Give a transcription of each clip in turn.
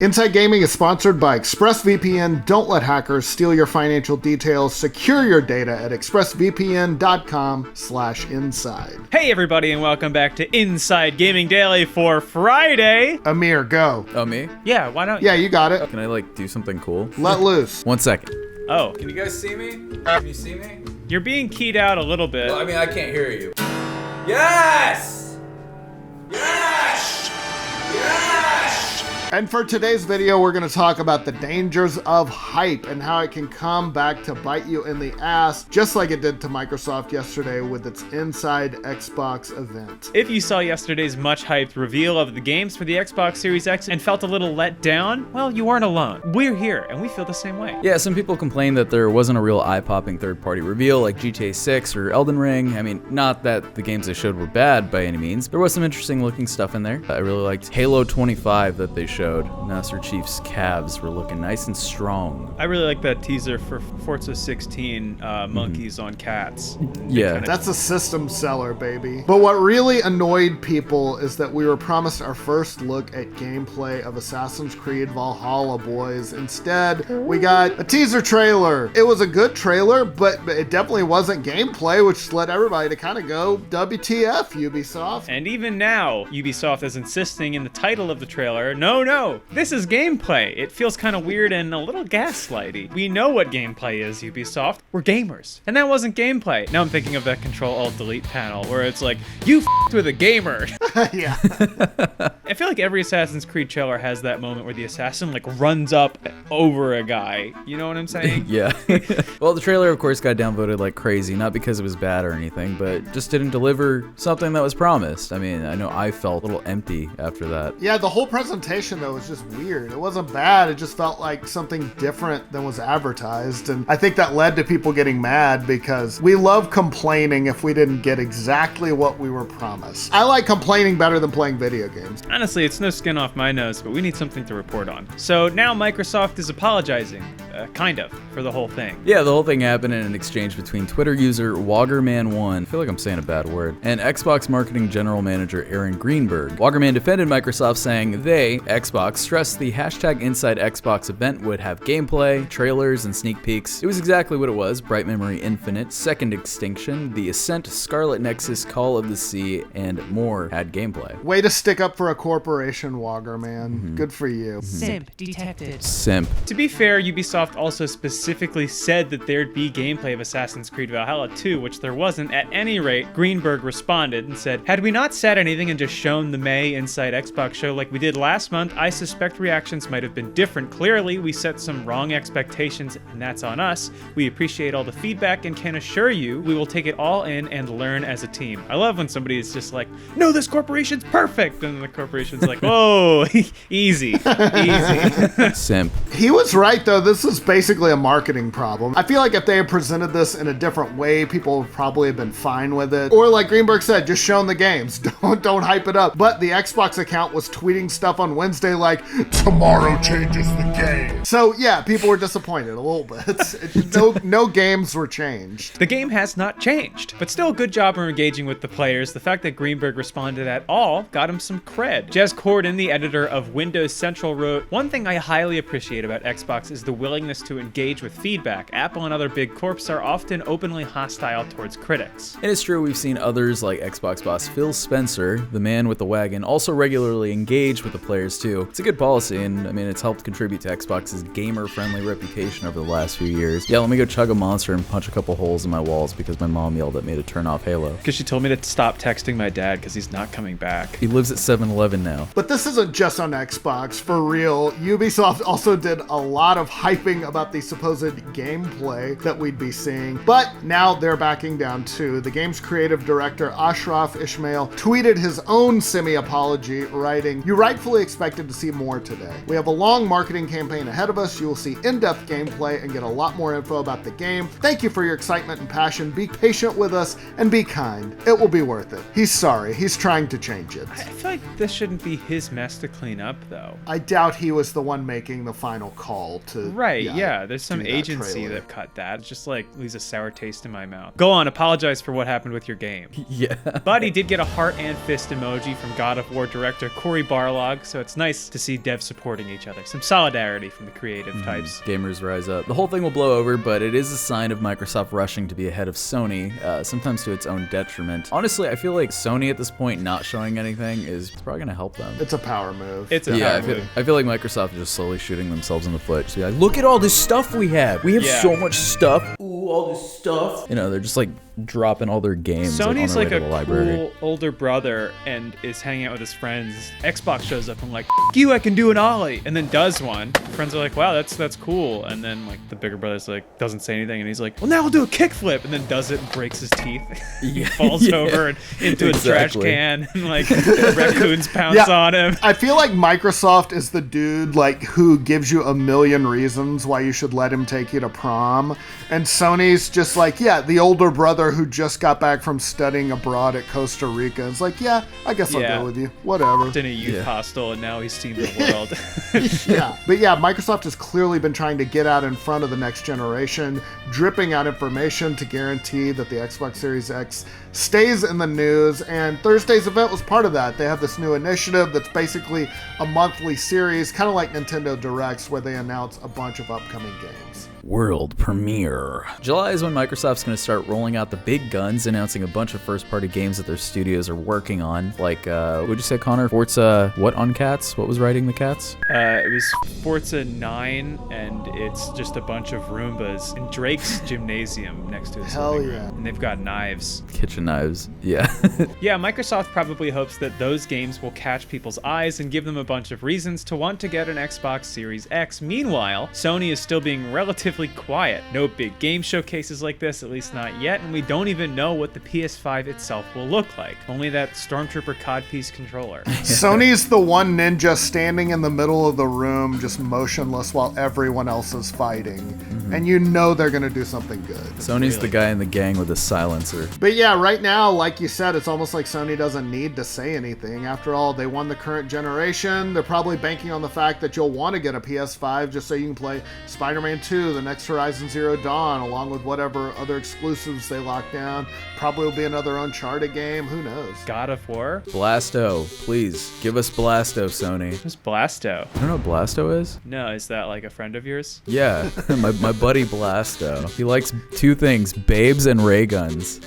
Inside Gaming is sponsored by ExpressVPN. Don't let hackers steal your financial details. Secure your data at expressvpn.com/inside. Hey everybody, and welcome back to Inside Gaming Daily for Friday. Amir, go. Oh, me? Yeah, why not? Yeah, you got it. Can I, do something cool? Let loose. 1 second. Oh, Can you guys see me? Can you see me? you're being keyed out a little bit. Well, I mean, I can't hear you. Yes! Yes! Yes! And for today's video, we're going to talk about the dangers of hype and how it can come back to bite you in the ass, just like it did to Microsoft yesterday with its Inside Xbox event. If you saw yesterday's much hyped reveal of the games for the Xbox Series X and felt a little let down, well, you weren't alone. We're here, and we feel the same way. Yeah, some people complained that there wasn't a real eye-popping third-party reveal like GTA 6 or Elden Ring. I mean, not that the games they showed were bad by any means. There was some interesting-looking stuff in there. I really liked Halo 25 that they showed. Master Chief's calves were looking nice and strong. I really like that teaser for Forza 16, monkeys on cats. Yeah. That's a system seller, baby. But what really annoyed people is that we were promised our first look at gameplay of Assassin's Creed Valhalla, boys. Instead, we got a teaser trailer. It was a good trailer, but it definitely wasn't gameplay, which led everybody to kind of go, WTF, Ubisoft. And even now, Ubisoft is insisting in the title of the trailer, no, this is gameplay. It feels kind of weird and a little gaslighty. We know what gameplay is, Ubisoft. We're gamers. And that wasn't gameplay. Now I'm thinking of that Control-Alt-Delete panel where it's like, you f***ed with a gamer. Yeah. I feel like every Assassin's Creed trailer has that moment where the assassin runs up over a guy. You know what I'm saying? Yeah. Well, the trailer, of course, got downvoted like crazy, not because it was bad or anything, but just didn't deliver something that was promised. I mean, I know I felt a little empty after that. Yeah, the whole presentation, though, was just weird. It wasn't bad. It just felt like something different than was advertised. And I think that led to people getting mad because we love complaining if we didn't get exactly what we were promised. I like complaining better than playing video games. Honestly, it's no skin off my nose, but we need something to report on. So now Microsoft is apologizing, kind of, for the whole thing. Yeah, the whole thing happened in an exchange between Twitter user Woggerman1, I feel like I'm saying a bad word, and Xbox marketing general manager Aaron Greenberg. Woggerman defended Microsoft, saying they, Xbox, stressed the hashtag Inside Xbox event would have gameplay, trailers, and sneak peeks. It was exactly what it was: Bright Memory Infinite, Second Extinction, The Ascent, Scarlet Nexus, Call of the Sea, and more had gameplay. Way to stick up for a corporation, Wogger, man. Good for you. Simp detected. Simp. To be fair, Ubisoft also specifically said that there'd be gameplay of Assassin's Creed Valhalla 2, which there wasn't. At any rate, Greenberg responded and said, "Had we not said anything and just shown the May Inside Xbox show like we did last month, I suspect reactions might have been different. Clearly, we set some wrong expectations, and that's on us. We appreciate all the feedback and can assure you we will take it all in and learn as a team." I love when somebody is just like, "No, this corporation's perfect," and the corporation's like, "Whoa, easy, easy." Simp. He was right, though. This is basically a marketing problem. I feel like if they had presented this in a different way, people would probably have been fine with it. Or like Greenberg said, just shown the games. Don't hype it up. But the Xbox account was tweeting stuff on Wednesday like, "Tomorrow changes the game." So yeah, people were disappointed a little bit. No games were changed. The game has not changed, but still good job in engaging with the players. The fact that Greenberg responded at all got him some cred. Jez Corden, the editor of Windows Central, wrote, "One thing I highly appreciate about Xbox is the willingness to engage with feedback. Apple and other big corps are often openly hostile towards critics." And it's true, we've seen others like Xbox boss Phil Spencer, the man with the wagon, also regularly engage with the players too. It's a good policy, and I mean, it's helped contribute to Xbox's gamer-friendly reputation over the last few years. Yeah, let me go chug a monster and punch a couple holes in my walls because my mom yelled at me to turn off Halo. Because she told me to stop texting my dad because he's not coming back. He lives at 7-Eleven now. But this isn't just on Xbox, for real. Ubisoft also did a lot of hyping about the supposed gameplay that we'd be seeing, but now they're backing down too. The game's creative director, Ashraf Ismail, tweeted his own semi-apology, writing, "You rightfully expected to see more today. We have a long marketing campaign ahead of us. You will see in-depth gameplay and get a lot more info about the game. Thank you for your excitement and passion. Be patient with us and be kind. It will be worth it." He's sorry. He's trying to change it. I feel like this shouldn't be his mess to clean up, though. I doubt he was the one making the final call to... Right, yeah. There's some do that agency trailer. that cut that. It's just like leaves a sour taste in my mouth. Go on, apologize for what happened with your game. Yeah. But he did get a heart and fist emoji from God of War director Cory Barlog, so it's nice nice to see devs supporting each other. Some solidarity from the creative types. Gamers rise up. The whole thing will blow over, but it is a sign of Microsoft rushing to be ahead of Sony, sometimes to its own detriment. Honestly, I feel like Sony at this point not showing anything is probably going to help them. It's a power move. It's a power move. I feel like Microsoft is just slowly shooting themselves in the foot. Just be like, look at all this stuff we have. We have so much stuff. Ooh, all this stuff. You know, they're just like dropping all their games. Sony's like, like on their a way to the library. cool older brother and is hanging out with his friends. Xbox shows up and like, F you, I can do an ollie, and then does one. Friends are like, wow, that's cool. And then like the bigger brother's like, doesn't say anything, and he's like, well, now I'll do a kickflip, and then does it and breaks his teeth. He falls over and into a trash can, and like raccoons pounce on him. I feel like Microsoft is the dude like who gives you a million reasons why you should let him take you to prom, and Sony's just like, yeah, the older brother who just got back from studying abroad at Costa Rica. It's like, yeah, I guess I'll go with you. Whatever. In a youth hostel, and now he's seen the world. But yeah, Microsoft has clearly been trying to get out in front of the next generation, dripping out information to guarantee that the Xbox Series X stays in the news, and Thursday's event was part of that. They have this new initiative that's basically a monthly series, kind of like Nintendo Directs, where they announce a bunch of upcoming games. World premiere. July is when Microsoft's going to start rolling out the big guns, announcing a bunch of first-party games that their studios are working on. Like, what'd you say, Connor? Forza, what on cats? What was riding the cats? It was Forza 9, and it's just a bunch of Roombas in Drake's gymnasium next to his living room. And they've got knives. Kitchen knives, yeah. Yeah, Microsoft probably hopes that those games will catch people's eyes and give them a bunch of reasons to want to get an Xbox Series X. Meanwhile, Sony is still being relatively quiet. No big game showcases like this, at least not yet, and we don't even know what the PS5 itself will look like. Only that Stormtrooper codpiece controller. Sony's the one ninja standing in the middle of the room, just motionless while everyone else is fighting. And you know they're going to do something good. Sony's the guy in the gang with a silencer. But yeah, right now, like you said, it's almost like Sony doesn't need to say anything. After all, they won the current generation. They're probably banking on the fact that you'll want to get a PS5 just so you can play Spider-Man 2, the next Horizon Zero Dawn, along with whatever other exclusives they lock down. Probably will be another Uncharted game. Who knows? God of War? Blasto, please give us Blasto, Sony. Who's Blasto? I don't know what Blasto is. No, is that like a friend of yours? Yeah, my buddy Blasto. He likes two things: babes and ray guns.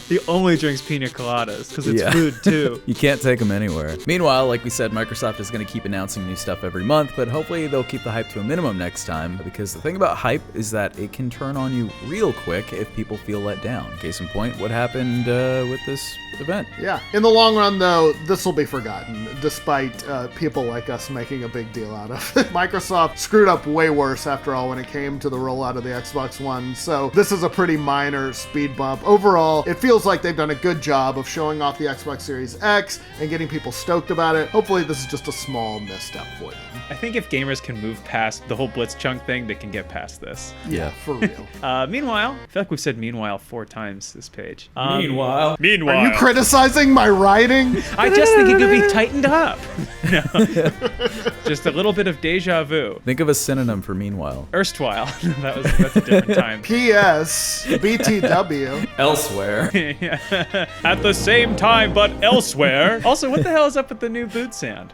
He only drinks pina coladas because it's food too. You can't take them anywhere. Meanwhile, like we said, Microsoft is going to keep announcing new stuff every month, but hopefully they'll keep the hype to a minimum next time, because the thing about hype is that it can turn on you real quick if people feel let down. Case in point, what happened with this event? Yeah. In the long run, though, this will be forgotten, despite people like us making a big deal out of it. Microsoft screwed up way worse, after all, when it came to the rollout of the Xbox One, so this is a pretty minor speed bump. Overall, it feels like they've done a good job of showing off the Xbox Series X and getting people stoked about it. Hopefully, this is just a small misstep for them. I think if gamers can move past the whole Blitzchung thing, they can get past this. Yeah, for real. Meanwhile, I feel like we've said meanwhile 4 times this page. Meanwhile. Are you criticizing my writing? I just think it could be tightened up. No. Just a little bit of deja vu. Think of a synonym for meanwhile. Erstwhile. That's a different time. P.S. BTW. Elsewhere. Yeah. At the same time, but elsewhere. Also, what the hell is up with the new boot sound?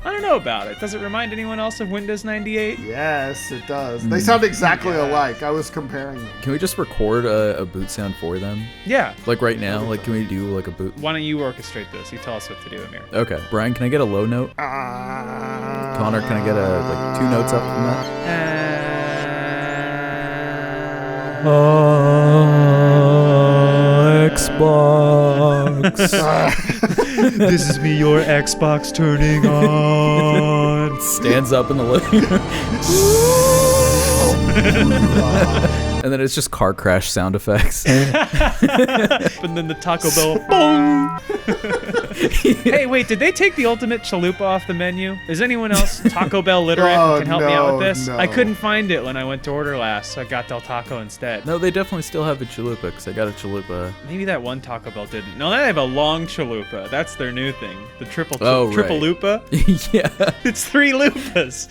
I don't know about it. Does it remind anyone else of Windows 98? Yes, it does. They sound exactly alike. I was comparing them. Can we just record a boot sound for them? Yeah. Like right now? Like, can we do like a boot? Why don't you orchestrate this? You tell us what to do, Amir. Okay. Brian, can I get a low note? Connor, can I get like 2 notes up from that? Xbox. This is me, your Xbox turning on. Stands up in the living room. And then it's just car crash sound effects. And then the Taco Bell, boom! Hey, wait, did they take the ultimate chalupa off the menu? Is anyone else Taco Bell literate and can help me out with this? No. I couldn't find it when I went to order last, so I got Del Taco instead. No, they definitely still have the chalupa, because I got a chalupa. Maybe that one Taco Bell didn't. No, they have a long chalupa. That's their new thing. The triple lupa. Yeah. It's 3 lupas.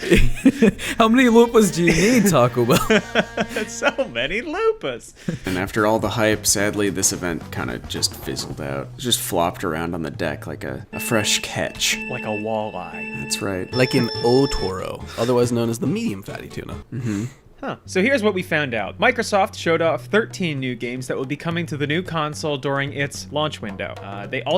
How many lupas do you need, Taco Bell? That's so many lupas. And after all the hype, sadly, this event kind of just fizzled out. It just flopped around on the deck like a fresh catch. Like a walleye. That's right. Like an O-Toro, otherwise known as the medium fatty tuna. Huh. So here's what we found out. Microsoft showed off 13 new games that will be coming to the new console during its launch window. They also